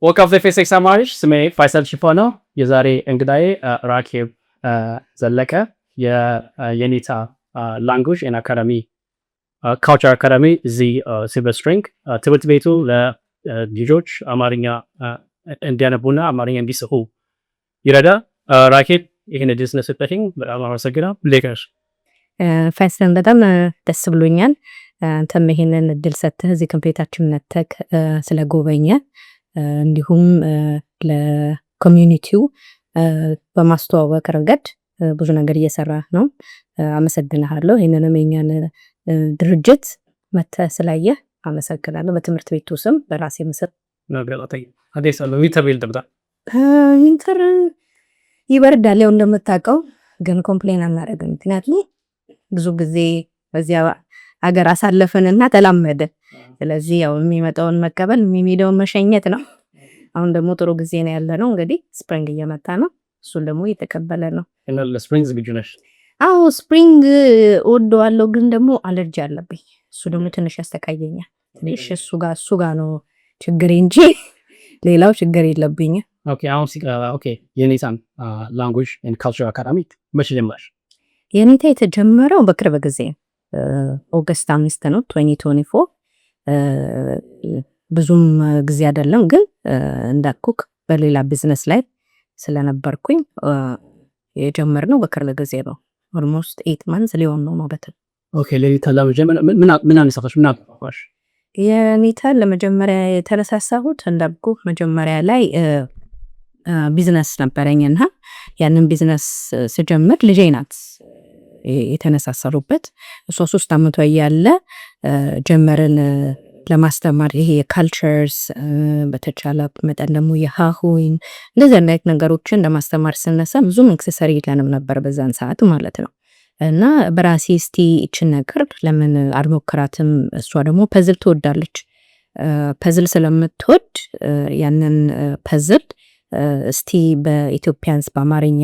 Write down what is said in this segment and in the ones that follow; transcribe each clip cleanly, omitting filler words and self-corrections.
ወልካም ዘ ፌስ ኤክሳማሪሽ ስሜ ፋይሰል ሽፎኖ የዛሬ እንግዳዬ ራኬብ ዘለቀ የኔታ ላንጉጅ ኤንድ አካዳሚ ካልቸር አካዳሚ እዚህ ሲልቨር ስትሪንግ ትምህርት ቤቱ ለልጆች አማርኛ እንዲያነቡና አማርኛ እንዲጽፉ ይረዳ። ራኬብ ይህን እድል ስለሰጠሽኝ በጣም አመሰግናለሁ። ሌከርስ ፋይሰል በጣም ደስ ብሎኛል። አንተም ይሄንን እድል ሰጥተህ እዚህ ኮምፒውተራችን ነተክ ስለጎበኘ እንዲሁም ለኮሚዩኒቲው በማስተዋወቅ ረገድ ብዙ ነገር እየሰራ ነው። አመሰግናለሁ። ይሄንንም የኛን ድርጅት መተህ ስላየህ አመሰግናለሁ። በትምህርት ቤቱ ስም በራሴ ምስል ነገራተኝ አዲስ አበባ ዊተቤል ተብታ ኢንተር ይበርዳል። ያው እንደምታውቀው ግን ኮምፕሌን አናደርግም። ምክንያቱም ብዙ ጊዜ በዚያ አገር አሳለፈንና ተላመደ። ስለዚህ ያው የሚመጣውን መቀበል የሚሄደውን መሸኘት ነው። አሁን ደግሞ ጥሩ ጊዜ ነው ያለነው። እንግዲህ ስፕሪንግ እየመጣ ነው። እሱን ደግሞ እየተቀበለ ነው። እና ለስፕሪንግ ዝግጁ ነሽ? አዎ ስፕሪንግ እወደዋለሁ፣ ግን ደግሞ አለርጂ አለብኝ። እሱ ደግሞ ትንሽ ያስተቃየኛል። ትንሽ እሱ ጋር ነው ችግሬ እንጂ ሌላው ችግር የለብኝም። ኦኬ አሁን ኦኬ የኔታን ላንጉጅ ኤንድ ካልቸር አካዳሚ መቼ ጀመርሽ? የኔታ የተጀመረው በቅርብ ጊዜ ኦገስት 5 ነው 2024። ብዙም ጊዜ አይደለም፣ ግን እንዳልኩክ በሌላ ቢዝነስ ላይ ስለነበርኩኝ የጀመርነው በቅርብ ጊዜ ነው። ኦልሞስት 8 months ሊሆን ነው ማለት ነው። ኦኬ ለኔታ ለመጀመሪያ ምን አነሳሳሽ? ምን አባባሽ? የኔታ ለመጀመሪያ የተነሳሳሁት እንዳልኩ መጀመሪያ ላይ ቢዝነስ ነበረኝና ያንን ቢዝነስ ስጀምር ልጄ ናት የተነሳሰሩበት። እሷ 3 ዓመቷ እያለ ጀመርን ለማስተማር ይሄ የካልቸርስ በተቻለ መጠን ደግሞ የሃሁን እንደዚህ አይነት ነገሮችን ለማስተማር ስነሳ ብዙም አክሰሰሪ የለንም ነበር በዛን ሰዓት ማለት ነው። እና በራሴ እስቲ እቺን ነገር ለምን አልሞክራትም? እሷ ደግሞ ፐዝል ትወዳለች። ፐዝል ስለምትወድ ያንን ፐዝል እስቲ በኢትዮጵያንስ በአማርኛ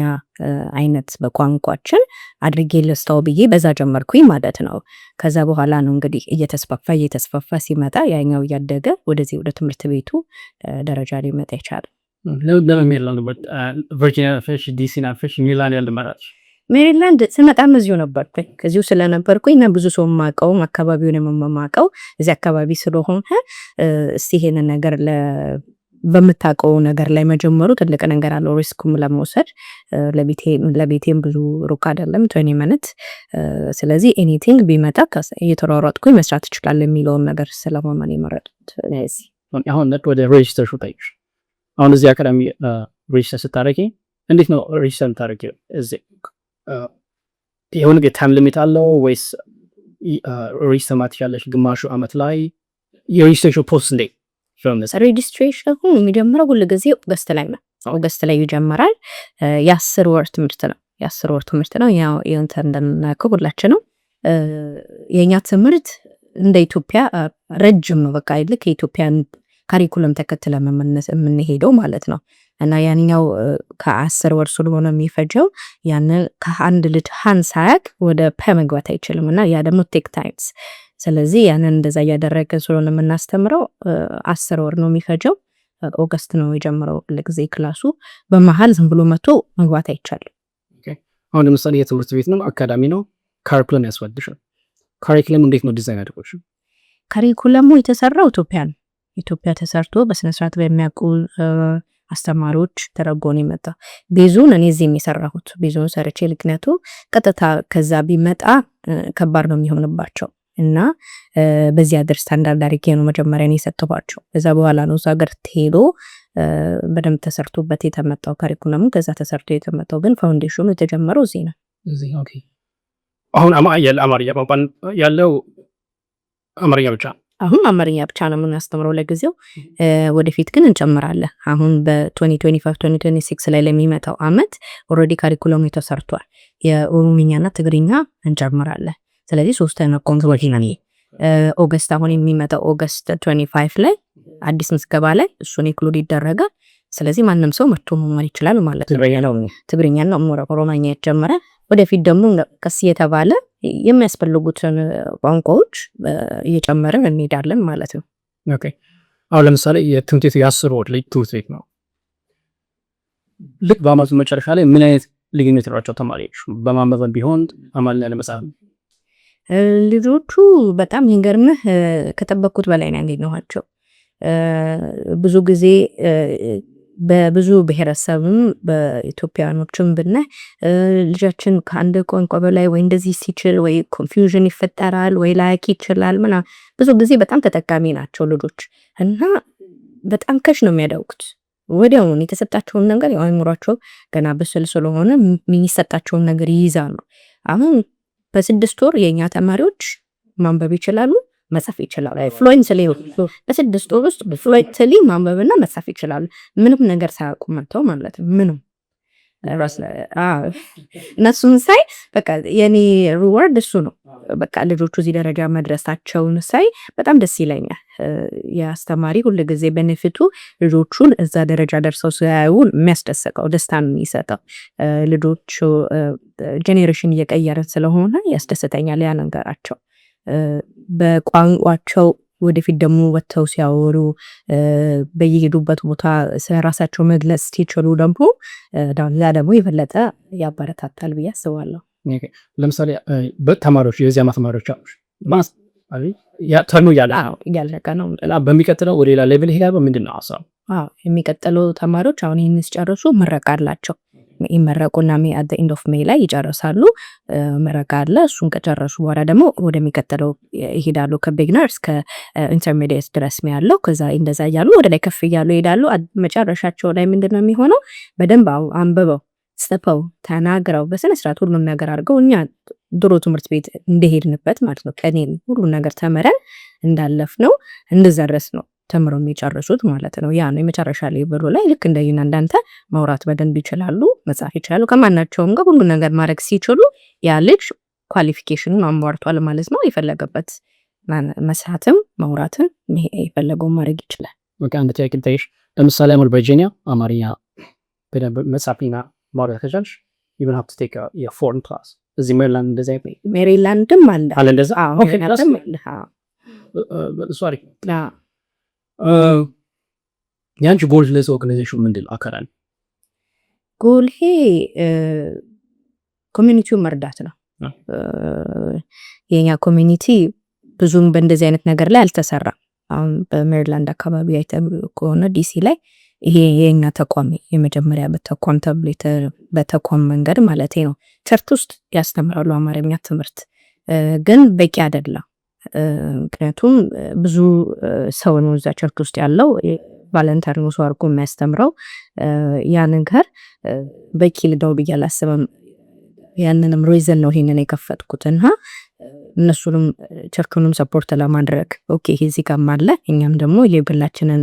አይነት በቋንቋችን አድርጌ ልስታው ብዬ በዛ ጀመርኩኝ ማለት ነው። ከዛ በኋላ ነው እንግዲህ እየተስፋፋ ሲመጣ ያኛው እያደገ ወደዚህ ወደ ትምህርት ቤቱ ደረጃ ላይ መጣ ይቻላል። ለምን ሜሪላንድ ቨርጂኒያ ፌሽ ዲሲ ና ፌሽ ሜሪላንድ ያልመራች? ሜሪላንድ ስመጣም እዚሁ ነበርኩኝ። ከዚሁ ስለነበርኩኝ እና ብዙ ሰው ማቀው አካባቢውን የማማቀው እዚህ አካባቢ ስለሆነ እስቲ ይሄንን ነገር በምታውቀው ነገር ላይ መጀመሩ ትልቅ ነገር አለው። ሪስኩም ለመውሰድ ለቤቴም ብዙ ሩቅ አይደለም 20 minutes። ስለዚህ ኤኒቲንግ ቢመጣ እየተሯሯጥኩኝ መስራት እችላለሁ የሚለውን ነገር ስለሆነ ነው የመረጥኩት። እዚህ አሁን ወደ ሬጅስተር ሹታይሽ አሁን እዚህ አካዳሚ ሬጅስተር ስታረጊ እንዴት ነው ሬጅስተር ታረጊው? እዚህ የሆነ ታይም ሊሚት አለው ወይስ ሬጅስተር ማትያለሽ ግማሹ አመት ላይ የሬጅስትሬሽን ፖስት እንዴት? ሬጅስትሬሽን የሚጀምረው ሁሉ ጊዜ ኦገስት ላይ ነው። ኦገስት ላይ ይጀምራል። የ10 ወር ትምህርት ነው። የ10 ወር ትምህርት ነው። ያው የእንትን እንደምናውቀው ሁላችንም የኛ ትምህርት እንደ ኢትዮጵያ ረጅም ነው። በቃ ልክ የኢትዮጵያን ካሪኩለም ተከትለን የምንሄደው ማለት ነው። እና ያንኛው ከ10 ወር ስለሆነ የሚፈጀው ያንን ከአንድ ልጅ ሳያቅ ወደ መግባት አይችልም። እና ያ ደግሞ ቴክ ታይምስ። ስለዚህ ያንን እንደዛ እያደረገን ስለሆነ የምናስተምረው 10 ወር ነው የሚፈጀው። ኦገስት ነው የጀመረው ለጊዜ ክላሱ። በመሃል ዝም ብሎ መጥቶ መግባት አይቻልም። አሁን ለምሳሌ የትምህርት ቤት ነው አካዳሚ ነው ካሪኩለም ያስወድሻል። ካሪኩለም እንዴት ነው ዲዛይን አድርጎሽ? ካሪኩለሙ የተሰራው ኢትዮጵያ ተሰርቶ በስነ ስርዓት በሚያውቁ አስተማሪዎች ተረጎ ነው የመጣ። ቤዙን እኔ እዚህ የሰራሁት ቤዙን ሰርቼ ልክነቱ ቀጥታ ከዛ ቢመጣ ከባድ ነው የሚሆንባቸው እና በዚህ አድር ስታንዳርድ አድርጌ ነው መጀመሪያ ነው የሰጠኋቸው። ከዛ በኋላ ነው እዛ ሀገር ሄዶ በደንብ ተሰርቶበት የተመጣው ካሪኩለሙ። ከዛ ተሰርቶ የተመጣው ግን ፋውንዴሽኑ የተጀመረው እዚህ ነው። እዚህ ኦኬ። አሁን አማርኛ ቋንቋ ያለው አማርኛ ብቻ? አሁን አማርኛ ብቻ ነው የምናስተምረው ለጊዜው። ወደፊት ግን እንጨምራለን። አሁን በ2025 2026 ላይ ለሚመጣው አመት ኦሬዲ ካሪኩለሙ ተሰርቷል። የኦሮምኛና ትግርኛ እንጨምራለን። ስለዚህ 3 ኮንትሮች ነን። ኦገስት አሁን የሚመጣው ኦገስት 25 ላይ አዲስ ምዝገባ ላይ እሱን ኢንክሉድ ይደረጋል። ስለዚህ ማንም ሰው መጥቶ መማር ይችላል ማለት ነው። ትግርኛና ኦሮምኛ የተጀመረ ወደፊት ደግሞ ቀስ እየተባለ የሚያስፈልጉትን ቋንቋዎች እየጨመርን እንሄዳለን ማለት ነው። ኦኬ አሁን ለምሳሌ የትምህርት ቤቱ የ10 ወር ልጅ ትምህርት ቤት ነው። ልክ በአመቱ መጨረሻ ላይ ምን አይነት ልዩነት ይኖራቸው ተማሪዎች በማንበብ ቢሆን አማርኛ ለመጻፍ? ልጆቹ በጣም ይገርምህ ከጠበቅኩት በላይ ነው ያገኘኋቸው። ብዙ ጊዜ በብዙ ብሔረሰብም በኢትዮጵያኖችም ብናይ ልጃችን ከአንድ ቋንቋ በላይ ወይ እንደዚህ ሲችል ወይ ኮንፊውዥን ይፈጠራል ወይ ላያውቅ ይችላል ምናምን። ብዙ ጊዜ በጣም ተጠቃሚ ናቸው ልጆች እና በጣም ከሽ ነው የሚያደውቁት። ወዲያውኑ የተሰጣቸውን ነገር ያው አይምሯቸው ገና ብስል ስለሆነ የሚሰጣቸውን ነገር ይይዛሉ። አሁን በ6 ወር የኛ ተማሪዎች ማንበብ ይችላሉ፣ መጻፍ ይችላሉ። ፍሉዌንትሊ በ6 ወር ውስጥ ፍሉዌንትሊ ማንበብና መጻፍ ይችላሉ። ምንም ነገር ሳያውቁ መጥተው ማለት ነው። ምንም እነሱን ሳይ በቃ የኔ ሪዋርድ እሱ ነው። በቃ ልጆቹ እዚህ ደረጃ መድረሳቸውን ሳይ በጣም ደስ ይለኛል። የአስተማሪ ሁሉ ጊዜ ቤኔፊቱ ልጆቹን እዛ ደረጃ ደርሰው ሲያዩ የሚያስደስቀው ደስታን የሚሰጠው ልጆቹ ጄኔሬሽን እየቀየረ ስለሆነ ያስደስተኛል ያ ነገራቸው። በቋንቋቸው ወደፊት ደግሞ ወጥተው ሲያወሩ በየሄዱበት ቦታ ስለራሳቸው መግለጽ ሲችሉ ደግሞ ደግሞ የበለጠ ያበረታታል ብዬ አስባለሁ። ለምሳሌ በተማሪዎች የዚያ ማስተማሪዎች ተርሙ ያለቀ ነው። በሚቀጥለው ወደ ሌላ ሌቭል ሄዳ ምንድን ነው ሀሳቡ? የሚቀጥለው ተማሪዎች አሁን ይህን ሲጨርሱ ምረቃ አላቸው። ይመረቁና አት ኤንድ ኦፍ ሜይ ላይ ይጨርሳሉ። ምረቃ አለ። እሱን ከጨረሱ በኋላ ደግሞ ወደሚቀጥለው ይሄዳሉ። ከቢግነር እስከ ኢንተርሚዲየት ድረስ ያለው ከዛ እንደዛ እያሉ ወደ ላይ ከፍ እያሉ ይሄዳሉ። መጨረሻቸው ላይ ምንድነው የሚሆነው? በደንብ አንብበው ጽፈው ተናግረው በስነ ስርዓት ሁሉም ነገር አድርገው እኛ ድሮ ትምህርት ቤት እንደሄድንበት ማለት ነው ከኔን ሁሉ ነገር ተምረን እንዳለፍነው እንደዛ ድረስ ነው ተምረው የሚጨርሱት ማለት ነው። ያ ነው የመጨረሻ ሌቭሉ ላይ ልክ እንደይና እንዳንተ ማውራት በደንብ ይችላሉ፣ መጻፍ ይችላሉ። ከማናቸውም ጋር ሁሉ ነገር ማድረግ ሲችሉ ያ ልጅ ኳሊፊኬሽኑን አሟርቷል ማለት ነው። የፈለገበት መስራትም ማውራትም የፈለገው ማድረግ ይችላል። በቃ አንተ ታይሽ ለምሳሌ አሁን ቨርጂኒያ አማርኛ በደንብ መጻፍና ማውራት ከቻልሽ you will have to take a foreign class። እዚህ ሜሪላንድ እንደዛ ሜሪላንድም አለ እንደዛ። ኦኬ ሶሪ ያንቺ ጎል ለዚህ ኦርጋናይዜሽን ምንድን ነው? አካላል ጎል ኮሚኒቲውን መርዳት ነው። የኛ ኮሚኒቲ ብዙም በእንደዚህ አይነት ነገር ላይ አልተሰራም። አሁን በሜሪላንድ አካባቢ አይተም ከሆነ ዲሲ ላይ ይሄ የኛ ተቋም የመጀመሪያ በተቋም ተብሌት በተቋም መንገድ ማለት ነው ቸርች ውስጥ ያስተምራሉ አማርኛ ትምህርት ግን በቂ አይደለም። ምክንያቱም ብዙ ሰው ነው እዛ ቸርች ውስጥ ያለው ቫለንተሪ ነው ሰው አርጎ የሚያስተምረው ያ ነገር በቂ ልደው ብዬ አላስብም። ያንንም ሪዝን ነው ይሄንን የከፈትኩትና እነሱንም ቸርቹንም ሰፖርት ለማድረግ ኦኬ እዚህ ጋር አለ እኛም ደግሞ የግላችንን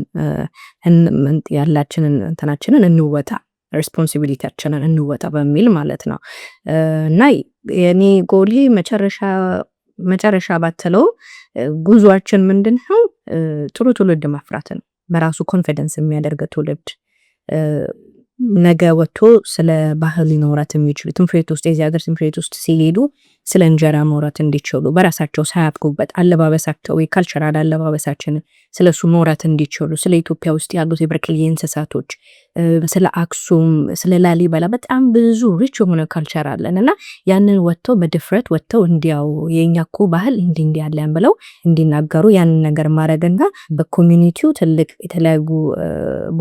ያላችንን እንተናችንን እንወጣ ሪስፖንሲቢሊቲያችንን እንወጣ በሚል ማለት ነው። እና የኔ ጎሊ መጨረሻ ባተለው ጉዟችን ምንድነው? ጥሩ ትውልድ ማፍራት ነው። በራሱ ኮንፊደንስ የሚያደርግ ትውልድ ነገ ወጥቶ ስለ ባህል ሊኖራት የሚችሉ ትምህርት ውስጥ የዚህ ሀገር ትምህርት ውስጥ ሲሄዱ ስለ እንጀራ መውራት እንዲችሉ በራሳቸው ሳያፍጉበት አለባበሳቸው የካልቸራል አለባበሳችንን ስለሱ መውራት እንዲችሉ ስለ ኢትዮጵያ ውስጥ ያሉት የብርቅዬ እንስሳቶች ስለ አክሱም ስለ ላሊበላ በጣም ብዙ ሪች የሆነ ካልቸር አለን እና ያንን ወጥተው በድፍረት ወጥተው እንዲያው የኛኮ ባህል እንዲህ ያለን ብለው እንዲናገሩ ያንን ነገር ማድረግና በኮሚኒቲው ትልቅ የተለያዩ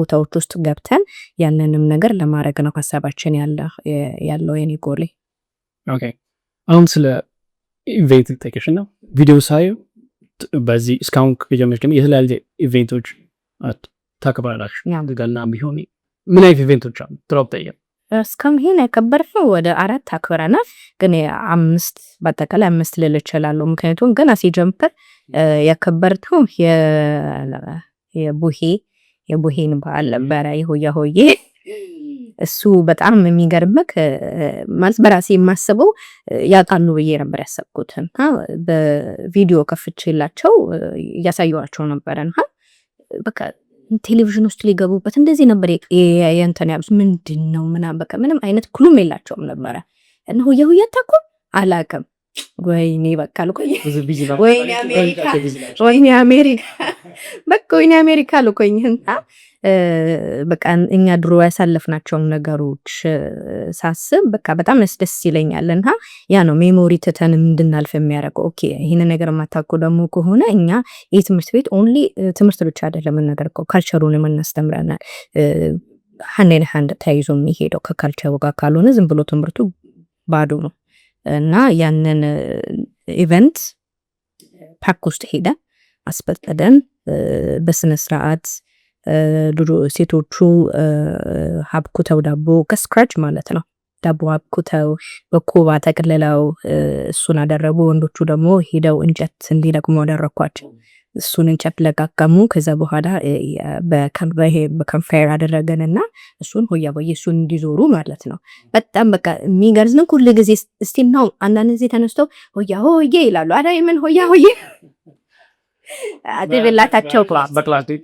ቦታዎች ውስጥ ገብተን ያንንም ነገር ለማድረግ ነው ሐሳባችን ያለው የኔ ጎሌ። ኦኬ አሁን ስለ ኢቨንት ቴክኒሽን ነው ቪዲዮ ሳይ በዚህ እስካሁን ከጀመርሽ ደግሞ የተለያዩ ኢቨንቶች ታከብራላችሁ ገና ቢሆን ምን አይነት ኢቨንቶች አሉ? ድሮፕ ታየ እስካሁን ይሄን ያከበርነው ወደ 4 አክብረናል። ግን 5 በአጠቃላይ 5 ልል እችላለሁ። ምክንያቱም ገና ሲጀምር ያከበርነው የቡሄን በዓል ነበረ የሆያ ሆዬ እሱ በጣም የሚገርምክ ማለት በራሴ የማስበው ያቃኑ ብዬ ነበር ያሰብኩትና በቪዲዮ ከፍቼላቸው እያሳየኋቸው ነበርና በቃ ቴሌቪዥን ውስጥ ሊገቡበት እንደዚህ ነበር የእንተን ያሉት ምንድነው ምናምን በቃ ምንም አይነት ክሉም የላቸውም ነበረ እና ሆያ ሆያ ታቆ አላቀም ወይኔ በቃ ልቆይ ብዙ ቢዚ ነው ወይኔ አሜሪካ በቃ ወይኔ አሜሪካ ልቆይህና በቃ እኛ ድሮ ያሳለፍናቸውን ነገሮች ሳስብ በቃ በጣም ደስ ይለኛል እና ያ ነው ሜሞሪ ትተን እንድናልፍ የሚያደርገው። ኦኬ ይሄን ነገር ማታውቁ ደግሞ ከሆነ እኛ የትምህርት ቤት ኦንሊ ትምህርት ብቻ አይደለም የምናደርገው ካልቸሩን የምናስተምረናል። ሃንድ ተያይዞ የሚሄደው ከካልቸሩ ጋር ካልሆነ ዝም ብሎ ትምህርቱ ባዶ ነው እና ያንን ኢቨንት ፓክ ውስጥ ሄደ አስፈቅደን በስነ ስርዓት ሴቶቹ ሀብኩተው ዳቦ ከስክራች ማለት ነው ዳቦ ሀብኩተው በኮባ ተቅልለው እሱን አደረጉ። ወንዶቹ ደግሞ ሄደው እንጨት እንዲለቅሙ አደረኳቸው። እሱን እንጨት ለቃቀሙ። ከዛ በኋላ በካምፕፋየር አደረገንና እሱን ሆያ ሆዬ እሱን እንዲዞሩ ማለት ነው። በጣም በቃ የሚገርዝ ነው። ሁሉ ጊዜ እስቲ ነው አንዳንድ ጊዜ ተነስተው ሆያ ሆዬ ይላሉ። አዳ ምን ሆያ ሆዬ አደበላታቸው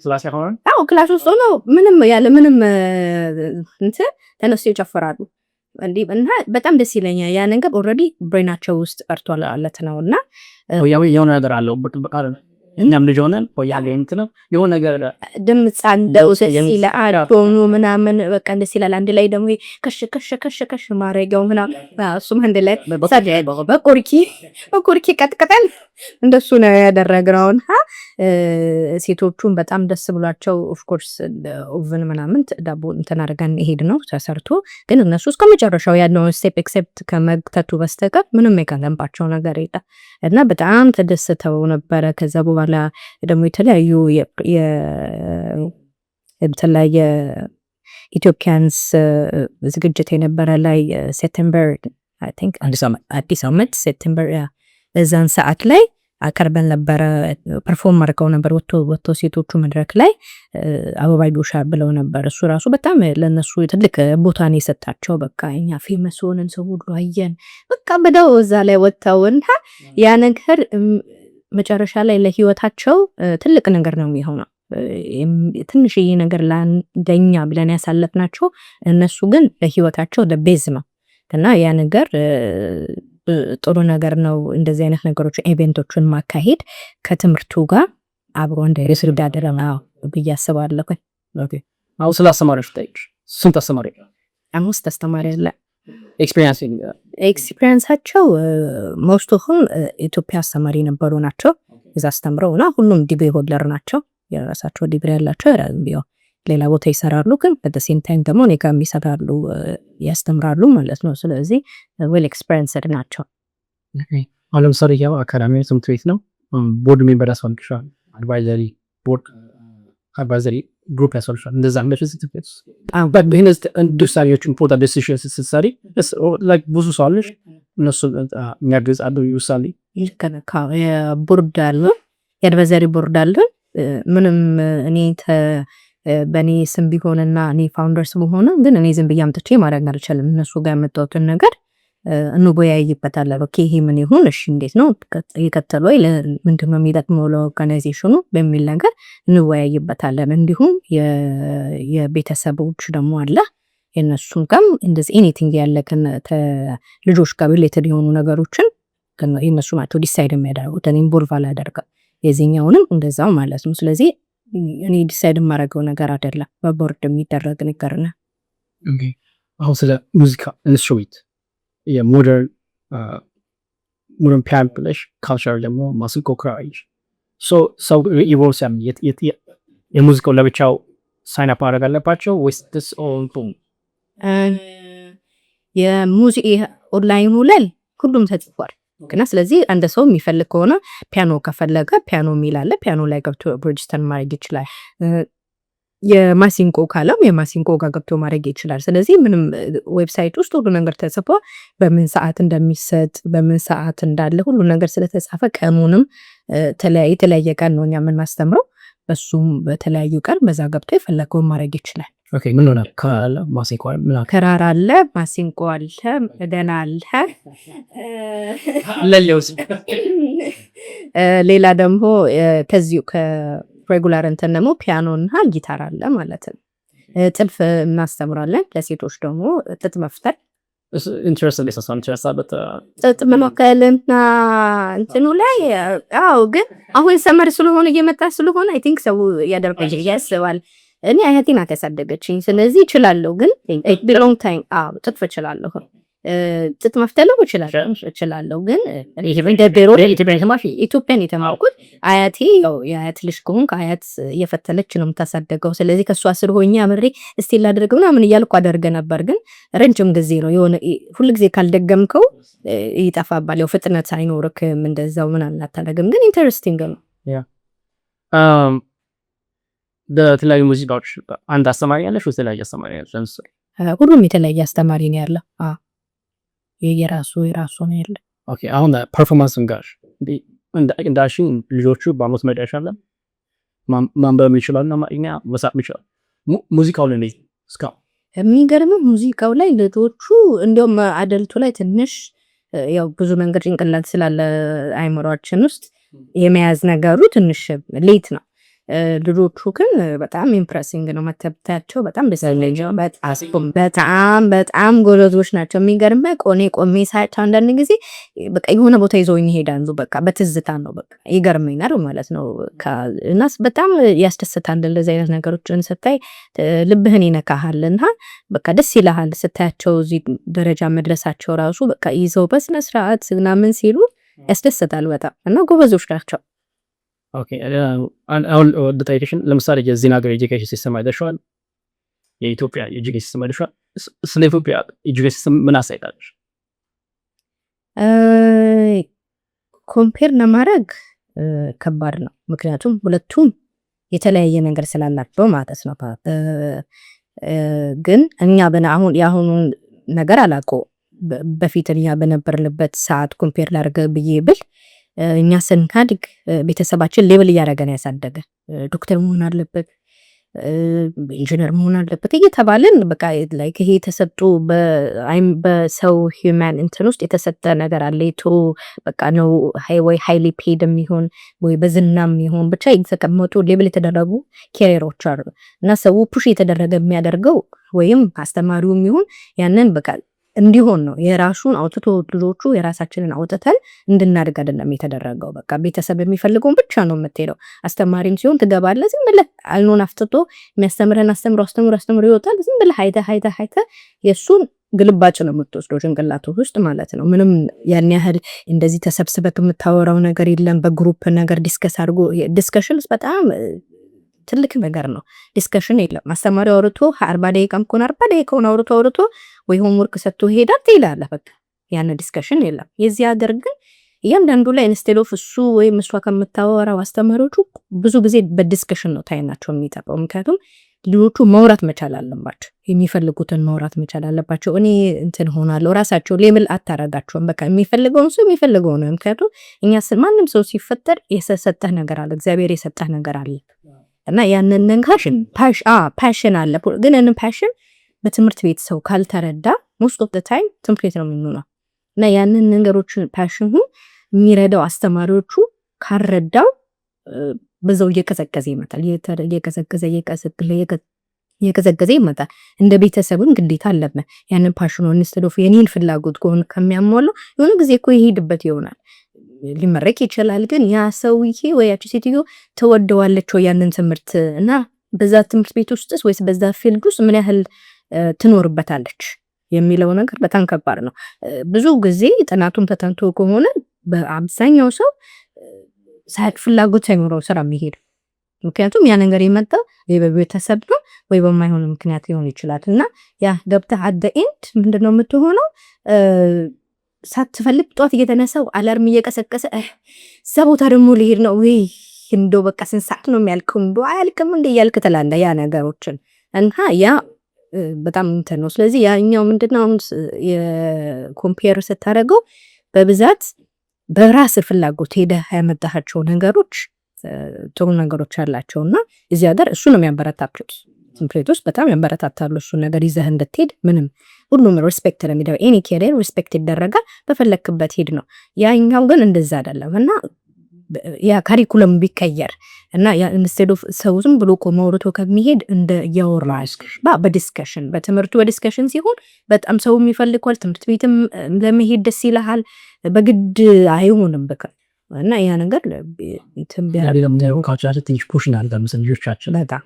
ክላስ ያሆን ክላስ ውስጥ ነው ምንም ያለ ምንም እንትን ተነስተው ይጨፍራሉ እንዴ እና በጣም ደስ ይለኛል። ያ ነገር ኦልሬዲ ብሬናቸው ውስጥ ቀርቷል ማለት ነውና ሆያ ሆዬ የሆነ ነገር አለው በቃ እኛም ልጅ ሆነን ሆያ ሆዬ ነው የሆነ ነገር ድምጽ አንደው ሲላል ሆኖ ምናምን በቃ ደስ ይላል። አንድ ላይ ደግሞ ከሽ ማረጋው ምናምን እሱም አንድ ላይ በቆርኪ ቀጥቀጣል እንደሱ ነው ያደረግነውና ሴቶቹን በጣም ደስ ብሏቸው ኦፍ ኮርስ ኦቨን ምናምን ዳቦ እንትን አድርገን ሄድ ነው ተሰርቶ፣ ግን እነሱ እስከ መጨረሻው ያለው ስቴፕ ኤክሴፕት ከመግተቱ በስተቀር ምንም የቀለምባቸው ነገር የለም እና በጣም ተደስተው ነበረ። ከዛ በኋላ ደግሞ የተለያዩ የተለያየ ኢትዮጵያንስ ዝግጅት የነበረ ላይ ሴፕቴምበር አይ ቲንክ አዲስ ዓመት ሴፕቴምበር በዛን ሰዓት ላይ አቀርበን ነበረ። ፐርፎርም አድርገው ነበር ወጥቶ ሴቶቹ መድረክ ላይ አበባ ይጎሻል ብለው ነበር። እሱ ራሱ በጣም ለነሱ ትልቅ ቦታን የሰጣቸው በቃ እኛ ፌመስ ሆነን ሰው ሁሉ አየን በቃ በደው እዛ ላይ ወጥተውና ያ ነገር መጨረሻ ላይ ለህይወታቸው ትልቅ ነገር ነው የሚሆነው። ትንሽዬ ነገር ለአንደኛ ብለን ያሳለፍናቸው እነሱ ግን ለህይወታቸው ለቤዝ ነው እና ያ ነገር ጥሩ ነገር ነው። እንደዚህ አይነት ነገሮች ኢቨንቶችን ማካሄድ ከትምህርቱ ጋር አብሮ እንደርስዳደረ ነው ብዬ አስባለሁ። ኦኬ አሁን ስለ አስተማሪዎች ጠይቅ። ስንት አስተማሪ? 5 አስተማሪ አለ። ኤክስፒሪየንሳቸው ሞስት ኦፍ ኢትዮጵያ አስተማሪ ነበሩ ናቸው። እዛ አስተምረውና ሁሉም ዲግሪ ሆልደር ናቸው። የራሳቸው ዲግሪ ያላቸው ቢሆን ሌላ ቦታ ይሰራሉ፣ ግን በደሴም ታይም ደግሞ እኔ ጋር ይሰራሉ ያስተምራሉ ማለት ነው። ስለዚህ ዌል ኤክስፒሪየንስድ ናቸው። አሁን ለምሳሌ ያው አካዳሚ ትምህርት ቤት ነው ቦርድ ሜምበር ያስፈልግሻል፣ አድቫይዘሪ ቦርድ አድቫይዘሪ ግሩፕ ያስፈልግሻል። እንደዛ እንደዚህ ትፈጽ በቢዝነስ ኢንዱስትሪዎች ኢምፖርታንት ዲሲዥንስ ስትሰሪ ላይክ ብዙ ሰው አለሽ እነሱ የሚያግዝ አሉ ይውሳሊ ይከነካ የቦርድ አለ የአድቫይዘሪ ቦርድ አለ። ምንም እኔ በኔ ስም ቢሆንና እኔ ፋውንደርስ መሆን ግን እኔ ዝም ብዬ አምጥቼ ማድረግ አልችልም። እነሱ ጋር የመጣሁትን ነገር እንወያይበታለን። ኦኬ ይሄ ምን ይሁን፣ እሺ እንዴት ነው ይከተሉ ወይ ምንድነው የሚጠቅመው ለኦርጋናይዜሽኑ በሚል ነገር እንወያይበታለን። እንዲሁም የቤተሰቦች ደግሞ አለ የነሱም ጋር እንደዚህ ኤኒቲንግ ያለከን ልጆች ጋር ሪሌትድ የሆኑ ነገሮችን እነሱ ናቸው ዲሳይድ የሚያደርጉት። እኔም ኢንቮልቭ አላደርግም የዚህኛውንም እንደዛው ማለት ነው። ስለዚህ እኔ ዲሳይድ የማደርገው ነገር አይደለም፣ በቦርድ የሚደረግ ነገር ነው። ኦኬ አሁን ስለ ሙዚቃ ኢንስትሩሜንት የሞደርን ፒያኖ ብለሽ ካልቸር ደግሞ ማሲንቆ ክራር ሰው ኢቮሉሽን የሙዚቃው ለብቻው ሳይን አፕ ማድረግ አለባቸው ወይስ this all boom? የሙዚቃ ኦንላይኑ ላይ ሁሉም ተጽፏል እና ስለዚህ አንድ ሰው የሚፈልግ ከሆነ ፒያኖ ከፈለገ ፒያኖ የሚላለ ፒያኖ ላይ ገብቶ ሬጅስተር ማድረግ ይችላል። የማሲንቆ ካለም የማሲንቆ ጋር ገብቶ ማድረግ ይችላል። ስለዚህ ምንም ዌብሳይት ውስጥ ሁሉ ነገር ተጽፎ በምን ሰዓት እንደሚሰጥ በምን ሰዓት እንዳለ ሁሉ ነገር ስለተጻፈ ቀኑንም የተለያየ ቀን ነው እኛ የምናስተምረው። በሱም በተለያዩ ቀን በዛ ገብቶ የፈለገውን ማድረግ ይችላል። ኦኬ ምን ሆነ ካለ ማሲንቆ አለ ክራር አለ ማሲንቆ አለ ደና አለ ለሌውስ ሌላ ደግሞ ከዚሁ ከሬጉላር እንትን ደግሞ ፒያኖና ጊታር አለ ማለት ነው። ጥልፍ እናስተምራለን። ለሴቶች ደግሞ ጥጥ መፍተል ኢንትረስትድ ለሰሳን ኢንትረስትድ ጥጥ መሞከልና እንትኑ ላይ አዎ። ግን አሁን ሰመር ስለሆነ እየመጣ ስለሆነ አይ ቲንክ ሰው ያደርጋል ያስባል። እኔ አያቴ ናት ያሳደገችኝ፣ ስለዚህ እችላለሁ። ግን ሎንግ ታይም ጥጥ እችላለሁ፣ ጥጥ መፍተለው እችላለሁ። ግን እንደ ቢሮ ኢትዮጵያን የተማርኩት አያቴ ያው የአያት ልጅ ከሆንክ አያት እየፈተለች ነው የምታሳደገው። ስለዚህ ከሷ ስር ሆኜ አምሬ እስቲ ላደርግ ምናምን እያልኩ አደርገ ነበር። ግን ረጅም ጊዜ ነው የሆነ ሁሉ ጊዜ ካልደገምከው ይጠፋባል። ያው ፍጥነት አይኖርክም እንደዛው ምን አላታደርግም። ግን ኢንተረስቲንግ ነው። ለተለያዩ ሙዚቃዎች አንድ አስተማሪ ያለሽ ወይ የተለያየ አስተማሪ ያለሽ? ሁሉም የተለያየ አስተማሪ ነው ያለው። የራሱ ነው ያለ። ኦኬ አሁን ፐርፎርማንስ ጋር እንዳሽ ልጆቹ በአመት መዳሽ አለ ማንበብ ይችላል እና ማኛ መሳብ ይችላል። ሙዚቃው ላይ እስካሁን የሚገርም ሙዚቃው ላይ ልጆቹ እንደውም አደልቱ ላይ ትንሽ ያው ብዙ መንገድ ጭንቅላት ስላለ አይምሮአችን ውስጥ የመያዝ ነገሩ ትንሽ ሌት ነው። ልጆቹ ግን በጣም ኢምፕሬሲንግ ነው። መተብታቸው በጣም ደስለኝ በጣም ጎበዞች ናቸው። የሚገርም ቆሜ ሳያቸው አንዳንድ ጊዜ በቃ የሆነ ቦታ ይዘውኝ ይሄዳሉ። በቃ በትዝታ ነው በቃ ይገርመኛል ማለት ነው። እና በጣም ያስደስታል። እንደዚህ አይነት ነገሮችን ስታይ ልብህን ይነካሃልና በቃ ደስ ይልሃል ስታያቸው። እዚህ ደረጃ መድረሳቸው ራሱ በቃ ይዘው በስነ ስርዓት ምናምን ሲሉ ያስደስታል በጣም እና ጎበዞች ናቸው። ኦኬ አሁን ወደ ታይቴሽን ለምሳሌ የዚህን ሀገር ኤጁኬሽን ሲስተም አይደርሻል። የኢትዮጵያ ኤጁኬሽን ሲስተም አይደርሻል። ስለ ኢትዮጵያ ኤጁኬሽን ሲስተም ምን አሳይታለሽ? ኮምፔር ለማድረግ ከባድ ነው። ምክንያቱም ሁለቱም የተለያየ ነገር ስላላቸው ማለት ነው። ግን እኛ አሁን የአሁኑን ነገር አላውቀውም። በፊት እኛ በነበርንበት ሰዓት ኮምፔር ላድርግ ብዬ ብል እኛ ስንካድግ ቤተሰባችን ሌብል እያደረገን ያሳደገ ዶክተር መሆን አለበት፣ ኢንጂነር መሆን አለበት እየተባለን በቃ ላይክ ይሄ ተሰጡ በሰው ሂውማን እንትን ውስጥ የተሰጠ ነገር አለ። በቃ ነው ወይ ሃይሊ ፔድ የሚሆን ወይ በዝናም ይሆን ብቻ የተቀመጡ ሌብል የተደረጉ ኬሪየሮች አሉ እና ሰው ፑሽ የተደረገ የሚያደርገው ወይም አስተማሪው የሚሆን ያንን በቃ እንዲሆን ነው። የራሱን አውጥቶ ልጆቹ የራሳችንን አውጥተን እንድናድግ አይደለም የተደረገው። በቃ ቤተሰብ የሚፈልገውን ብቻ ነው የምትሄደው። አስተማሪም ሲሆን ትገባለህ፣ ዝም ብለህ አልኖን አፍጥቶ የሚያስተምረን አስተምሮ ይወጣል። ዝም ብለህ አይተ የሱን ግልባጭ ነው የምትወስደው ጭንቅላቱ ውስጥ ማለት ነው። ምንም ያን ያህል እንደዚህ ተሰብስበህ የምታወራው ነገር የለም። በግሩፕ ነገር ዲስከስ አድርጎ ዲስከሽንስ በጣም ትልቅ ነገር ነው። ዲስከሽን የለም። አስተማሪው አውርቶ 40 ደቂቃም ከሆነ 40 ደቂቃውን አውርቶ ወይ ሆምወርክ ሰጥቶ ሄዳል ትይላለህ። በቃ ያን ዲስከሽን የለም። የዚህ ሀገር ግን እያንዳንዱ ላይ ኢንስቴድ ኦፍ እሱ ወይም እሷ ከምታወራው አስተማሪዎቹ ብዙ ጊዜ በዲስከሽን ነው ታይናቸው የሚጠፋው። ምክንያቱም ልጆቹ ማውራት መቻል አለባቸው፣ የሚፈልጉትን ማውራት መቻል አለባቸው። እኔ እንትን ሆናለሁ ራሳቸው ሌብል አታረጋቸውም። በቃ የሚፈልገውን ሰው የሚፈልገው ነው። ምክንያቱም እኛ ማንም ሰው ሲፈጠር የሰጠህ ነገር አለ፣ እግዚአብሔር የሰጠህ ነገር አለ እና ያንን ነንካሽን ፓሽን አለ። ግን እንን ፓሽን በትምህርት ቤት ሰው ካልተረዳ ሞስት ኦፍ ዘ ታይም ትምህርት ቤት ነው የሚሆነው እና ያንን ነገሮችን ፓሽኑ የሚረዳው አስተማሪዎቹ ካልረዳው በዛው እየቀዘቀዘ ይመጣል። እየቀዘቀዘ ይመጣል። እንደ ቤተሰብም ግዴታ አለበት ያንን ፓሽኑን ኢንስቴድ ኦፍ የኔን ፍላጎት ከሆነ ከሚያሟላው የሆነ ጊዜ እኮ ይሄድበት ይሆናል፣ ሊመረቅ ይችላል። ግን ያ ሰውዬ ወይ ያቺ ሴትዮ ተወደዋለች ወይ ያንን ትምህርት እና በዛ ትምህርት ቤት ውስጥ ወይስ በዛ ፊልድ ውስጥ ምን ያህል ትኖርበታለች የሚለው ነገር በጣም ከባድ ነው። ብዙ ጊዜ ጥናቱን ተተንቶ ከሆነ በአብዛኛው ሰው ሳይድ ፍላጎት ሳይኖረው ስራ የሚሄድ ምክንያቱም ያ ነገር የመጣ ወይ በቤተሰብ ነው ወይ በማይሆን ምክንያት ሊሆን ይችላል እና ያ ገብተህ አት ዘ ኤንድ ምንድነው የምትሆነው? ሳትፈልግ ጧት እየተነሳው አላርም እየቀሰቀሰ እዛ ቦታ ደግሞ ሊሄድ ነው ወይ እንደው በቃ ስንት ሰዓት ነው የሚያልከው እንደው አያልቅም እንደ እያልክ ትላለህ ያ ነገሮችን እና ያ በጣም እንትን ነው። ስለዚህ ያኛው ምንድነው የኮምፔር ስታደርገው በብዛት በራስ ፍላጎት ሄደህ ያመጣሃቸው ነገሮች ጥሩ ነገሮች አላቸውና እዚህ ሀገር እሱ ነው የሚያበረታቱት። ትምህርት ቤት ውስጥ በጣም ያበረታታሉ እሱ ነገር ይዘህ እንድትሄድ። ምንም ሁሉም ሪስፔክት ነው የሚደረገው። ኤኒ ኬሪየር ሪስፔክት ይደረጋል፣ በፈለክበት ሄድ ነው። ያኛው ግን እንደዛ አይደለም እና ያ ካሪኩለም ቢቀየር እና ኢንስቴድ ኦፍ ሰው ዝም ብሎ ቆሞ አውርቶ ከሚሄድ እንደ እያወራ በዲስከሽን በትምህርቱ በዲስከሽን ሲሆን በጣም ሰው የሚፈልገዋል። ትምህርት ቤትም ለመሄድ ደስ ይልሃል። በግድ አይሆንም በቃ እና ያ ነገር ትንሽ ፑሽ እናድርጋለን ልጆቻችን። በጣም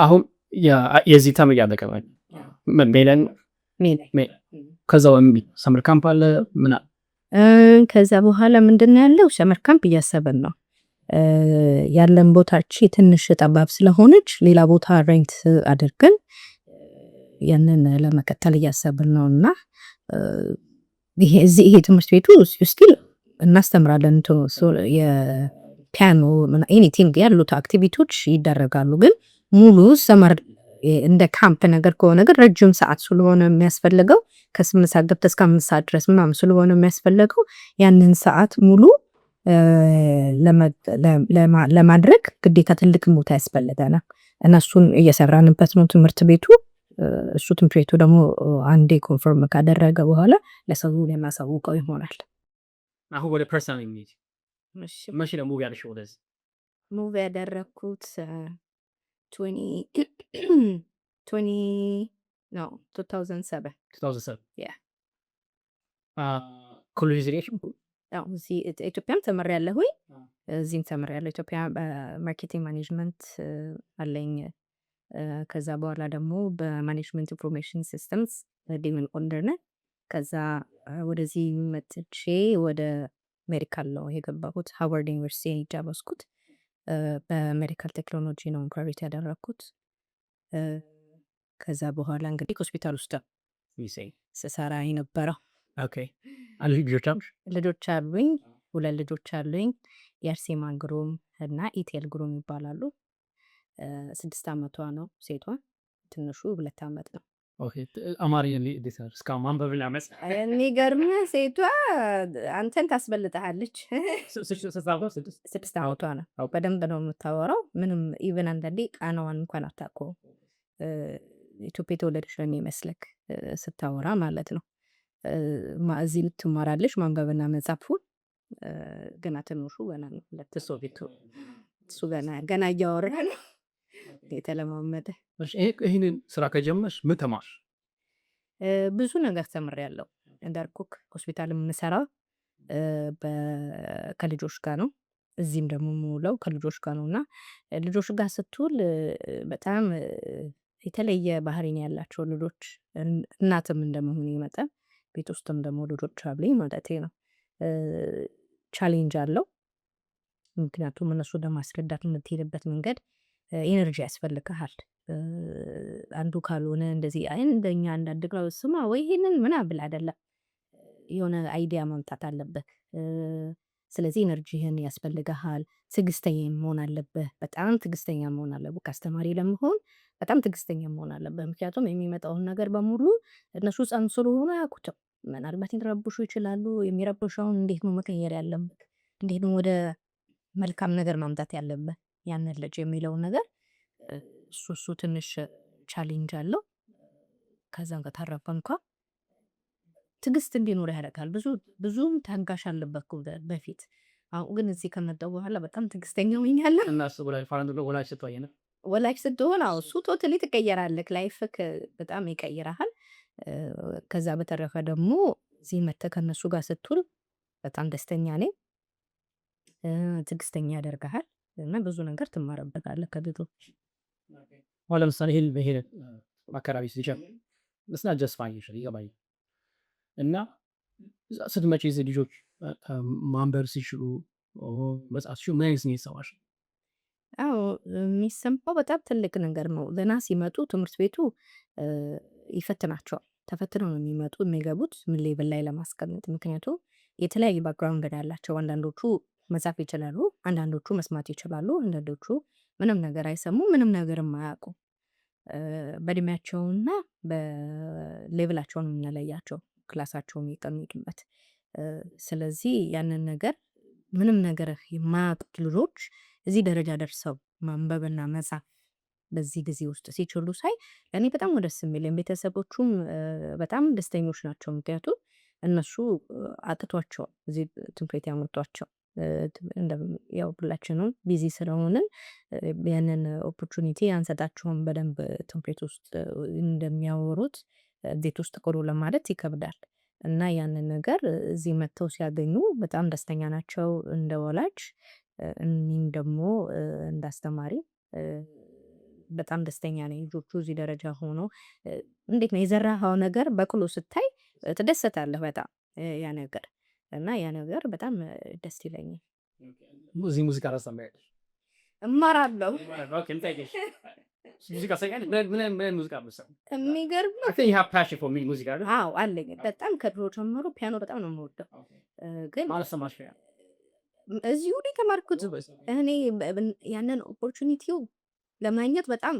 አሁን የዚህ ተም እያለቀ ሜለን ከዛው ሰምር ካምፕ አለ ምና ከዛ በኋላ ምንድነው ያለው ሰመር ካምፕ እያሰብን ነው ያለን ቦታች ትንሽ ጠባብ ስለሆነች ሌላ ቦታ ሬንት አድርገን ያንን ለመከተል እያሰብን ነውና ይሄ ትምህርት ቤቱ ስቲል እናስተምራለን የፒያኖ ኤኒቲንግ ያሉት አክቲቪቲዎች ይደረጋሉ። ግን ሙሉ ሰመር እንደ ካምፕ ነገር ከሆነ ግን ረጅም ሰዓት ስለሆነ የሚያስፈልገው ከ8 ሰዓት ገብተህ እስከ 5 ሰዓት ድረስ ምናምን ስለሆነ የሚያስፈልገው ያንን ሰዓት ሙሉ ለማድረግ ግዴታ ትልቅ ቦታ ያስፈልገናል እና እሱን እየሰራንበት ነው ትምህርት ቤቱ። እሱ ትምህርት ቤቱ ደግሞ አንዴ ኮንፈርም ካደረገ በኋላ ለሰው ለማሳወቀው ይሆናል። አሁን ወደ ፐርሰናል ኢሜጅ መቼ ነው ሙቭ ያደረግሽው? ወደዚህ ሙቭ ያደረኩት 2007 ያ ኮሌጅ እዚህ ኢትዮጵያም ተምሬያለሁ። እዚህም ተምሬያለሁ። ኢትዮጵያ በማርኬቲንግ ማኔጅመንት አለኝ። ከዛ በኋላ ደግሞ በማኔጅመንት ኢንፎርሜሽን ሲስተምስ ዲግሪ ሆልደር ነኝ። ከዛ ወደዚህ መጥቼ ወደ ሜዲካል ነው የገባሁት። ሃዋርድ ዩኒቨርሲቲ ጃባስኩት በሜዲካል ቴክኖሎጂ ነው ግራጁዌት ያደረኩት። ከዛ በኋላ እንግዲህ ሆስፒታል ውስጥ ስሰራ የነበረው ልጆች አሉኝ። 2 ልጆች አሉኝ። የአርሴማ ግሩም እና ኢቴል ግሩም ይባላሉ። 6 ዓመቷ ነው ሴቷ፣ ትንሹ 2 ዓመት ነው። አማርኛ እስካሁን ማንበብና መጻፍ የሚገርምህ ሴቷ አንተን ታስበልጥሃለች። 6 ዓመቷ ነው። በደንብ ነው የምታወራው። ምንም ኢቨን አንዳንዴ ቃናዋን እንኳን አታውቀውም። ኢትዮጵያ የተወለደች ነው የሚመስለክ ስታወራ ማለት ነው። እዚህ ልትማራለች ማንበብና መጻፉን ገና ትንሹ ገና ነው። 2 ሶቪቱ እሱ ገና እያወራ ነው የተለማመደ። ይህንን ስራ ከጀመርሽ ምን ተማርሽ? ብዙ ነገር ተምሬያለሁ። እንዳልኩክ ሆስፒታል የምሰራው ከልጆች ጋር ነው። እዚህም ደግሞ የምውለው ከልጆች ጋር ነው እና ልጆች ጋር ስትውል በጣም የተለየ ባህሪ ነው ያላቸው ልጆች። እናትም እንደመሆኔ መጠን ቤት ውስጥም ደግሞ ልጆች አሉኝ ማለቴ ነው። ቻሌንጅ አለው። ምክንያቱም እነሱ ለማስረዳት የምትሄድበት መንገድ ኤነርጂ ያስፈልግሃል። አንዱ ካልሆነ እንደዚህ እንደኛ እንዳድግለው ስማ ወይ ይሄንን ምናምን ብለህ አይደለም፣ የሆነ አይዲያ ማምጣት አለብህ። ስለዚህ ኤነርጂህን ያስፈልግሃል። ትዕግስተኛ መሆን አለብህ። በጣም ትዕግስተኛ መሆን አለብህ። ከአስተማሪ ለመሆን በጣም ትዕግስተኛ መሆን አለብህ። ምክንያቱም የሚመጣውን ነገር በሙሉ እነሱ ሕፃን ስለሆኑ አያውቁትም። ምናልባት ሊረብሹ ይችላሉ። የሚረብሸውን እንዴት ነው መቀየር ያለብህ? እንዴት ነው ወደ መልካም ነገር ማምጣት ያለብህ ያንን ልጅ የሚለውን ነገር እሱ ትንሽ ቻሌንጅ አለው። ከዛም ከታረፈ እንኳን ትዕግስት እንዲኖር ያደርጋል። ብዙም ታጋሽ አለበት በፊት። አሁን ግን እዚህ ከመጣሁ በኋላ በጣም ትዕግስተኛ ሆኛለሁ። ወላጅ ስትሆን እሱ ቶታሊ ትቀየራለህ። ላይፍክ በጣም ይቀይራል። ከዛ በተረፈ ደግሞ እዚህ መተህ ከእነሱ ጋር ስትውል በጣም ደስተኛ ነኝ። ትዕግስተኛ ያደርግሃል እና ብዙ ነገር ትማርበታለህ ከልጆች። አሁን ለምሳሌ ይሄ አካባቢ ሲጀምር መስና ጀስት ፋይናንሻል ይገባኛል። እና ስትመጪ እዚህ ልጆች ማንበብ ሲችሉ መጻፍ ሲችሉ ምን አይነት ስሜት ይሰማሽ? የሚሰማው በጣም ትልቅ ነገር ነው። ገና ሲመጡ ትምህርት ቤቱ ይፈትናቸዋል። ተፈትነው ነው የሚገቡት ምን ሌቭል ላይ ለማስቀመጥ። ምክንያቱም የተለያየ ባክግራውንድ ያላቸው፣ አንዳንዶቹ መጻፍ ይችላሉ፣ አንዳንዶቹ መስማት ይችላሉ፣ አንዳንዶቹ ምንም ነገር አይሰሙም፣ ምንም ነገር የማያውቁ። በእድሜያቸውና በሌቭላቸው ነው የምንለያቸው ክላሳቸው የሚቀመጡበት። ስለዚህ ያንን ነገር ምንም ነገር የማያውቁት ልጆች እዚህ ደረጃ ደርሰው ማንበብና መጻፍ በዚህ ጊዜ ውስጥ ሲችሉ ሳይ ለእኔ በጣም ደስ የሚለኝ። ቤተሰቦቹም በጣም ደስተኞች ናቸው። ምክንያቱም እነሱ አቅቷቸው እዚህ ትምህርት ቤት ያመጧቸው ያው ሁላችንም ቢዚ ስለሆንን ያንን ኦፖርቹኒቲ አንሰጣቸውም። በደንብ ትምህርት ውስጥ እንደሚያወሩት ቤት ውስጥ ቅሩ ለማለት ይከብዳል እና ያንን ነገር እዚህ መጥተው ሲያገኙ በጣም ደስተኛ ናቸው እንደ ወላጅ። እኔም ደግሞ እንዳስተማሪ በጣም ደስተኛ ነኝ። ልጆቹ እዚህ ደረጃ ሆኖ እንዴት ነው የዘራኸው ነገር በቅሎ ስታይ ትደሰታለህ በጣም ያ ነገር እና ያ ነገር በጣም ደስ ይለኛል። እዚህ ሙዚቃ ታስተምሪያለሽ? እማራለሁ። ኦኬ እንጠይቅሽ። ሙዚቃ ሰኛል ምን ሙዚቃ መሰለኝ? የሚገርም I think you have passion for me ሙዚቃ አይደል? አዎ አለኝ። በጣም ከድሮ ጀምሮ ፒያኖ በጣም ነው የምወደው። ግን ማለት ሰማሽ ያ እዚሁ ነው የተማርኩት። እኔ ያንን ኦፖርቹኒቲው ለማግኘት በጣም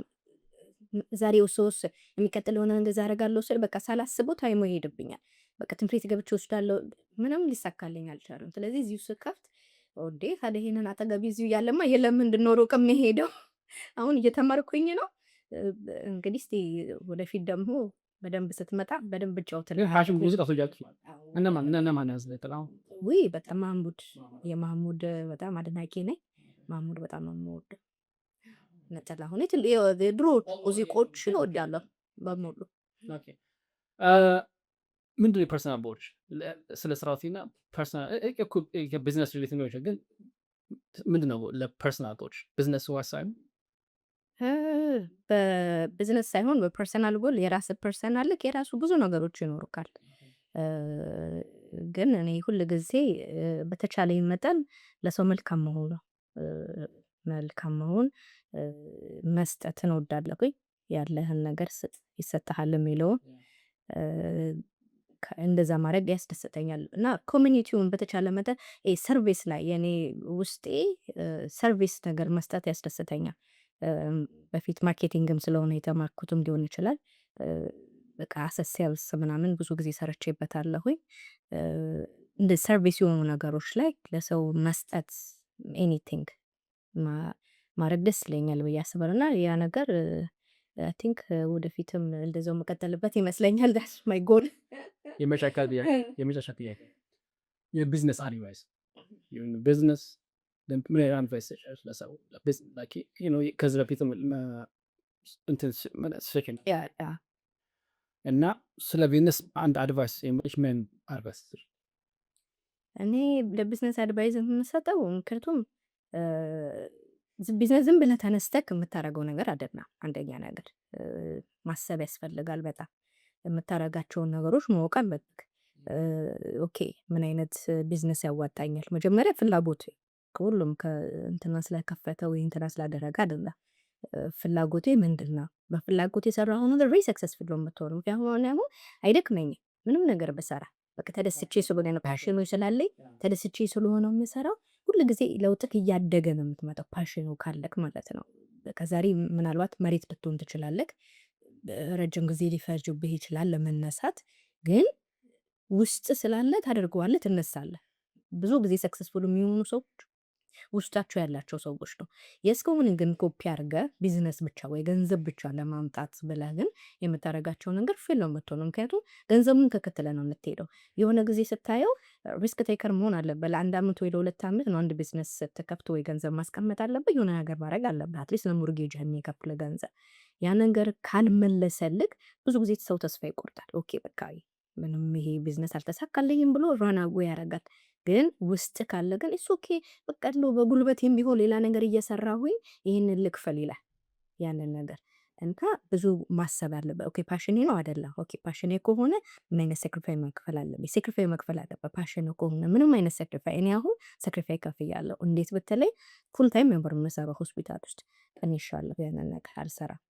ዛሬ ወስወስ የሚቀጥለው የሆነ እንደዛ አደርጋለሁ ስል በቃ ሳላስበው ታይሞ ይሄድብኛል። በቃ ትምህርት ገብቼ ወስዳለሁ ምንም ሊሳካልኝ አልቻለም። ስለዚህ እዚሁ ስከፍት ኦዴ ታዲያ ይሄንን አጠገቤ እዚሁ ያለማ የለም እንድኖረው ከመሄደው አሁን እየተማርኩኝ ነው። እንግዲህ እስቲ ወደፊት ደግሞ በደንብ ስትመጣ በደንብ እጫወትልህ። ሀሽም ሙዚቃ ትወጃለሽ? እነማን ያዝለጥላው? ውይ በጣም የማህሙድ በጣም አድናቂ ነኝ። ማህሙድ በጣም ነው የምወደው። ነጠላ ሁኔት ድሮ ሙዚቆች እወዳለሁ በሙሉ። ኦኬ ምንድን ነው የፐርሰናል ቦች ስለ ስራውና ፐርሰናል ቢዝነስ ሪሌት ነው ግን ምንድን ነው ለፐርሰናል ቦች ቢዝነስ ዋሳኝ በቢዝነስ ሳይሆን በፐርሰናል ጎል የራስ ፐርሰናል የራሱ ብዙ ነገሮች ይኖሩካል። ግን እኔ ሁል ጊዜ በተቻለኝ መጠን ለሰው መልካም መሆን ነው። መልካም መሆን መስጠትን እወዳለሁኝ። ያለህን ነገር ስጥ ይሰጥሃል የሚለውን እንደዛ ማድረግ ያስደስተኛል እና ኮሚኒቲውን በተቻለ መጠን ሰርቪስ ላይ የኔ ውስጤ ሰርቪስ ነገር መስጠት ያስደስተኛል። በፊት ማርኬቲንግም ስለሆነ የተማርኩትም ሊሆን ይችላል። በቃ ሴልስ ምናምን ብዙ ጊዜ ሰርቼበታለሁኝ። እንደ ሰርቪስ የሆኑ ነገሮች ላይ ለሰው መስጠት ኤኒቲንግ ማድረግ ደስ ይለኛል ብዬ አስባለሁ እና ያ ነገር አይ ቲንክ ወደፊትም እንደዛው መቀጠልበት ይመስለኛል። ዳትስ ማይ ጎል። የመጨረሻ ጥያቄ የቢዝነስ አድቫይስ ቢዝነስ ምን አድቫይስ ለሰው ከዚህ በፊትም እና ስለ ቢዝነስ አንድ አድቫይስ ምን አድቫይስ? እኔ ለቢዝነስ አድቫይስ የምሰጠው ምክንያቱም ቢዝነስ ዝም ብለህ ተነስተህ የምታደርገው ነገር አይደለም። አንደኛ ነገር ማሰብ ያስፈልጋል። በጣም የምታደርጋቸውን ነገሮች ማወቅ አለብህ። ኦኬ ምን አይነት ቢዝነስ ያዋጣኛል? መጀመሪያ ፍላጎት ሁሉም ከእንትና ስለከፈተ ወይ እንትና ስላደረገ አይደለም። ፍላጎቴ ምንድነው? በፍላጎቴ የሰራኸው ነገር ቬሪ ሰክሰስፉል ነው የምትሆነው። ምክንያቱም አይደክመኝም ምንም ነገር ብሰራ በቃ ተደስቼ ስለሆነ ነው ፓሽኑ ስላለኝ ተደስቼ ስለሆነ የምሰራው። ሁሉ ጊዜ ለውጥክ እያደገ ነው የምትመጣው ፓሽኑ ካለክ ማለት ነው። ከዛሬ ምናልባት መሬት ልትሆን ትችላለህ። ረጅም ጊዜ ሊፈጅብህ ይችላል ለመነሳት። ግን ውስጥ ስላለ ታደርገዋለህ፣ ትነሳለህ። ብዙ ጊዜ ሰክሰስፉል የሚሆኑ ሰዎች ውስጣቸው ያላቸው ሰዎች ነው። የእስከውን ግን ኮፒ አድርገህ ቢዝነስ ብቻ ወይ ገንዘብ ብቻ ለማምጣት ብለህ ግን የምታደርጋቸው ነገር ፌል ነው የምትሆነው። ምክንያቱም ገንዘቡን ተከትለህ ነው የምትሄደው። የሆነ ጊዜ ስታየው ሪስክ ቴከር መሆን አለብህ። ለአንድ አመት ወይ ለሁለት አመት ነው አንድ ቢዝነስ ስትከፍት ወይ ገንዘብ ማስቀመጥ አለብህ። የሆነ ነገር ማድረግ አለብህ። አትሊስት ለሞርጌጅ የሚከፍል ገንዘብ ያ ነገር ካልመለሰልክ ብዙ ጊዜ ሰው ተስፋ ይቆርጣል። ኦኬ በቃ ምንም ይሄ ቢዝነስ አልተሳካልኝም ብሎ ራና ወይ ያረጋል። ግን ውስጥ ካለ ግን እሱ ኦኬ በቃ ነው በጉልበት የሚሆን ሌላ ነገር እየሰራሁኝ ይሄንን ልክፈል ይላል። ያንን ነገር እንታ ብዙ ማሰብ አለበት። ኦኬ ፓሽኔ ነው አይደለም። ኦኬ ፓሽኔ ከሆነ ምን አይነት ሳክሪፋይስ መክፈል አለብኝ? ሳክሪፋይስ መክፈል አለበት። ፓሽኔ ከሆነ ምንም አይነት ሳክሪፋይስ እኔ አሁን ሳክሪፋይስ ከፍያለሁ። እንዴት በተለይ ፉል ታይም ነበር የምሰራው ሆስፒታል ውስጥ። እኔ ይሻላል ያንን ነገር አልሰራም።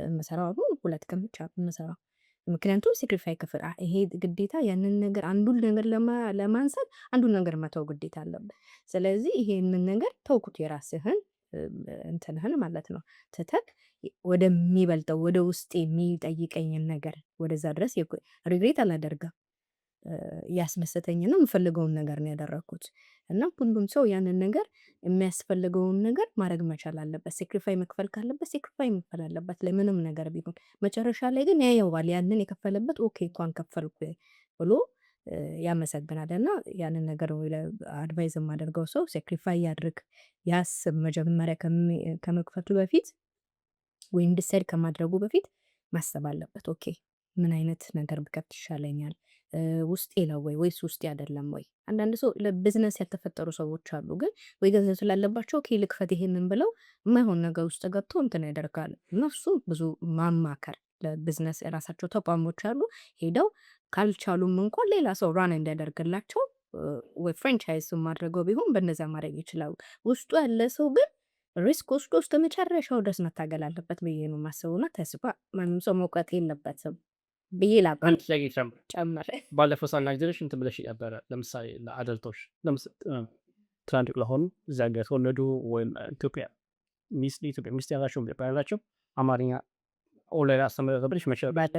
የምሰራው አሁን 2 ቀን ብቻ የምሰራው ምክንያቱም ሳክሪፋይስ ከፍል ይሄ ግዴታ ያንን ነገር አንዱን ነገር ለማንሳት አንዱን ነገር መተው ግዴታ አለበት። ስለዚህ ይሄንን ነገር ተውኩት የራስህን እንትንህን ማለት ነው ትተክ ወደሚበልጠው ወደ ውስጥ የሚጠይቀኝን ነገር ወደዛ ድረስ ሪግሬት አላደርግም። ያስመሰተኝና የምፈልገውን ነገር ነው ያደረኩት እና ሁሉም ሰው ያንን ነገር የሚያስፈልገውን ነገር ማድረግ መቻል አለበት። ሳክሪፋይስ መክፈል ካለበት ሳክሪፋይስ መክፈል አለበት ለምንም ነገር ቢሆን። መጨረሻ ላይ ግን ያየዋል ያንን የከፈለበት ኦኬ እንኳን ከፈልኩ ብሎ ያመሰግናል እና ያንን ነገር አድቫይዝ የማደርገው ሰው ሴክሪፋይ ያድርግ ያስብ መጀመሪያ ከመክፈቱ በፊት ወይም ዲሳይድ ከማድረጉ በፊት ማሰብ አለበት። ኦኬ ምን አይነት ነገር ብከፍት ይሻለኛል? ውስጤ ነው ወይስ ውስጤ አይደለም ወይ? አንዳንድ ሰው ለቢዝነስ ያልተፈጠሩ ሰዎች አሉ። ግን ወይ ገንዘብ ስላለባቸው ኦኬ ልክፈት ይሄንን ብለው የማይሆን ነገር ውስጥ ገብቶ እንትን ያደርጋሉ። እነሱ ብዙ ማማከር ለቢዝነስ የራሳቸው ተቋሞች አሉ። ሄደው ካልቻሉም እንኳን ሌላ ሰው ራን እንዲያደርግላቸው ወይ ፍራንቻይዝ ማድረገው ቢሆን በነዛ ማድረግ ይችላሉ። ውስጡ ያለ ሰው ግን ሪስክ ወስዶ እስከ መጨረሻው ድረስ መታገል አለበት ብዬ ነው የማስበውና ተስፋ ማንም ሰው መውቀት የለበትም ብዬ አንድ ጥያቄ ጨምር ባለፈው ሳናግዝሽ እንትን ብለሽ ነበረ። ለምሳሌ ለአደልቶች ትላልቅ ለሆኑ እዚያ ሀገር የተወለዱ ወይም ኢትዮጵያ ሚስት ያላቸው ያላቸው አማርኛ ኦንላይን አስተምረሽ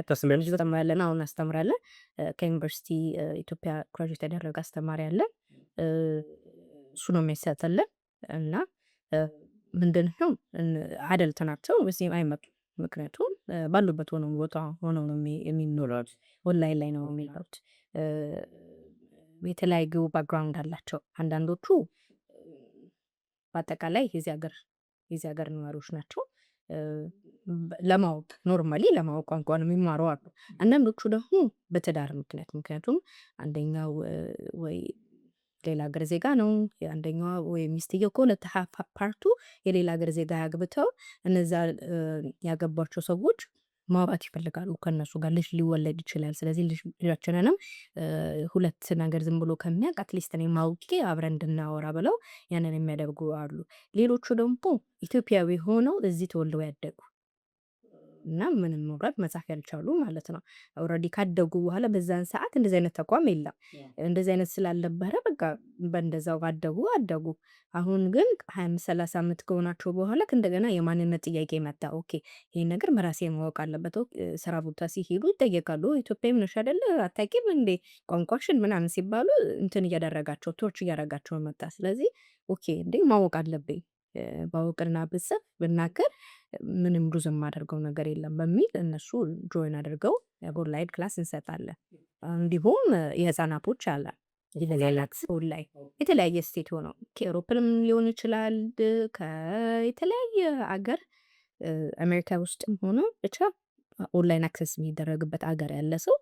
ተስምረሽ ተስተምራለን። አሁን አስተምራለን። ከዩኒቨርሲቲ ኢትዮጵያ ግራጁዌት ያደረገ አስተማሪ አለን። እሱ ነው የሚያሰጥልን እና ምንድን ነው አደልት ናቸው እዚህም አይመጡም። ምክንያቱም ባሉበት ሆነው ቦታ ሆነው ነው የሚኖሩት። ኦንላይን ላይ ነው የሚኖሩት። የተለያዩ ባክግራውንድ አላቸው። አንዳንዶቹ በአጠቃላይ የዚህ ሀገር ነዋሪዎች ናቸው። ለማወቅ ኖርማሊ ለማወቅ ቋንቋን የሚማሩ አሉ። አንዳንዶቹ ደግሞ በትዳር ምክንያቱም አንደኛው ወይ ሌላ ሀገር ዜጋ ነው፣ አንደኛዋ ወይ ሚስትየው ከሁለት ፓርቱ የሌላ ሀገር ዜጋ ያግብተው እነዛ ያገባቸው ሰዎች ማውራት ይፈልጋሉ ከነሱ ጋር ልጅ ሊወለድ ይችላል። ስለዚህ ልጃችንንም ሁለት ነገር ዝም ብሎ ከሚያውቅ አትሊስት እኔ ማውቄ አብረን እንድናወራ ብለው ያንን የሚያደርጉ አሉ። ሌሎቹ ደግሞ ኢትዮጵያዊ ሆነው እዚህ ተወልደው ያደጉ እና ምንም መውራት መጻፍ ያልቻሉ ማለት ነው። ኦልሬዲ ካደጉ በኋላ በዛን ሰዓት እንደዚህ አይነት ተቋም የለም። እንደዚህ አይነት ስላልነበረ በቃ በእንደዛው አደጉ። አሁን ግን 25-30 ዓመት ከሆናቸው በኋላ እንደገና የማንነት ጥያቄ መጣ። ኦኬ ይሄን ነገር በራሴ ማወቅ አለበት። ስራ ቦታ ሲሄዱ ይጠየቃሉ። ኢትዮጵያዊ ነሽ አይደለ አታውቂም እንዴ ቋንቋሽን ምናምን ሲባሉ እንትን እያደረጋቸው ቶርች እያደረጋቸው መጣ። ስለዚህ ኦኬ እንዴ ማወቅ አለብኝ ባውቅና ብጽፍ ብናገር ምንም ሉዝ የማደርገው ነገር የለም በሚል እነሱ ጆይን አድርገው ኦንላይን ክላስ እንሰጣለን። እንዲሁም የህፃናቶች አለ ኦንላይን የተለያየ ስቴት ሆነው ከአውሮፓም ሊሆን ይችላል ከየተለያየ አገር አሜሪካ ውስጥም ሆኖ ብቻ ኦንላይን አክሰስ የሚደረግበት አገር ያለ ሰው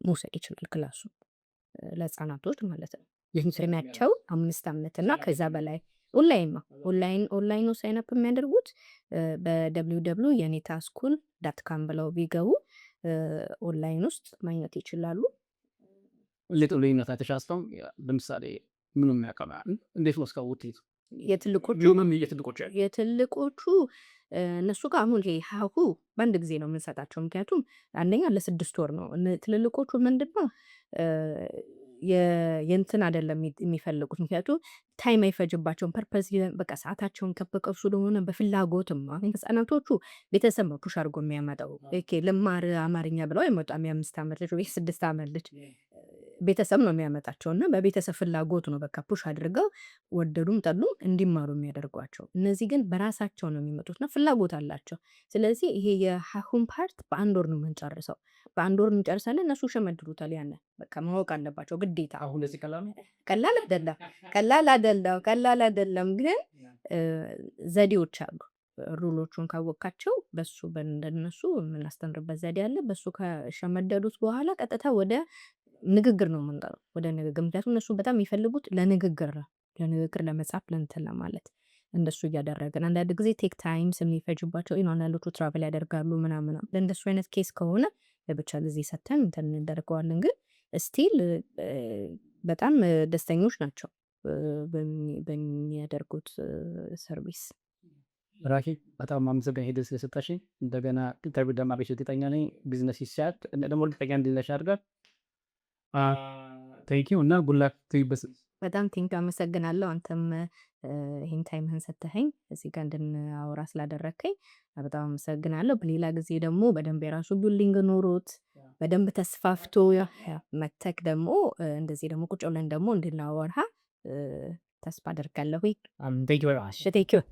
መውሰድ ይችላል ክላሱ ለህፃናቶች ማለት ነው። እድሜያቸው 5 ዓመት እና ከዛ በላይ ኦንላይን ሳይን አፕ የሚያደርጉት በwww.yenitaSchool.com ብለው ቢገቡ ኦንላይን ውስጥ ማግኘት ይችላሉ። ልዩነት ተሻስተው ለምሳሌ ምንም ያቀማል እንዴት ነው ስካውት የትልቆቹ እነሱ ጋር አሁን ሀሁ በአንድ ጊዜ ነው የምንሰጣቸው። ምክንያቱም አንደኛ ለ6 ወር ነው። ትልልቆቹ ምንድነው የእንትን አይደለም የሚፈልጉት። ምክንያቱም ታይም አይፈጅባቸውም። ፐርፐዝ በቃ ሰዓታቸውን ከበቀው ስለሆነ በፍላጎትም አሁን ህፃናቶቹ ቤተሰብ ነው ፑሽ አድርጎ የሚያመጣው። ልማር አማርኛ ብለው አይመጣም። የ5 ዓመት ልጅ ወይ 6 ዓመት ልጅ ቤተሰብ ነው የሚያመጣቸው እና በቤተሰብ ፍላጎት ነው በቃ ፑሽ አድርገው ወደዱም ጠሉም እንዲማሩ የሚያደርጓቸው። እነዚህ ግን በራሳቸው ነው የሚመጡትና ፍላጎት አላቸው። ስለዚህ ይሄ የሀሁን ፓርት በአንድ ወር ነው የምንጨርሰው። በአንድ ወር እንጨርሳለን። እነሱ ሸመድሩታል። ያንን በቃ ማወቅ አለባቸው ግዴታ። አሁን ለዚህ ቀላል አይደለም ግን ዘዴዎች አሉ። ሩሎቹን ካወቃቸው በሱ በእነሱ የምናስተምርበት ዘዴ አለ። በሱ ከሸመደዱት በኋላ ቀጥታ ወደ ንግግር ነው የምንጠራው። ወደ ንግግር ምክንያቱም እነሱ በጣም የሚፈልጉት ለንግግር ለመጻፍ ለእንትን ለማለት እንደሱ እያደረግን አንዳንድ ጊዜ ቴክ ታይም የሚፈጅባቸው አንዳንዶቹ ትራቨል ያደርጋሉ ምናምን። ለእንደሱ አይነት ኬስ ከሆነ ለብቻ ጊዜ ሰተን እንትን እንደርገዋለን። ግን ስቲል በጣም ደስተኞች ናቸው በሚያደርጉት ሰርቪስ። ራኪ በጣም ማመሰግን ሄደ ስለሰጣሽ። እንደገና ኢንተርቪው ደማቤሽ እርግጠኛ ነኝ ቢዝነስ ይሳት ደግሞ እርግጠኛ እንዲለሽ አድርጋል። ቴንኪው እና ጉላክ ትይበስ በጣም ቴንክ አመሰግናለሁ። አንተም ይሄን ታይምህን ሰተኸኝ እዚህ ጋር እንድናወራ ስላደረከኝ በጣም አመሰግናለሁ። በሌላ ጊዜ ደግሞ በደንብ የራሱ ቢልዲንግ ኖሮት በደንብ ተስፋፍቶ መተክ ደግሞ እንደዚህ ደግሞ ቁጭ ብለን ደግሞ እንድናወራ ተስፋ አደርጋለሁ። ቴንኪው ቴንኪው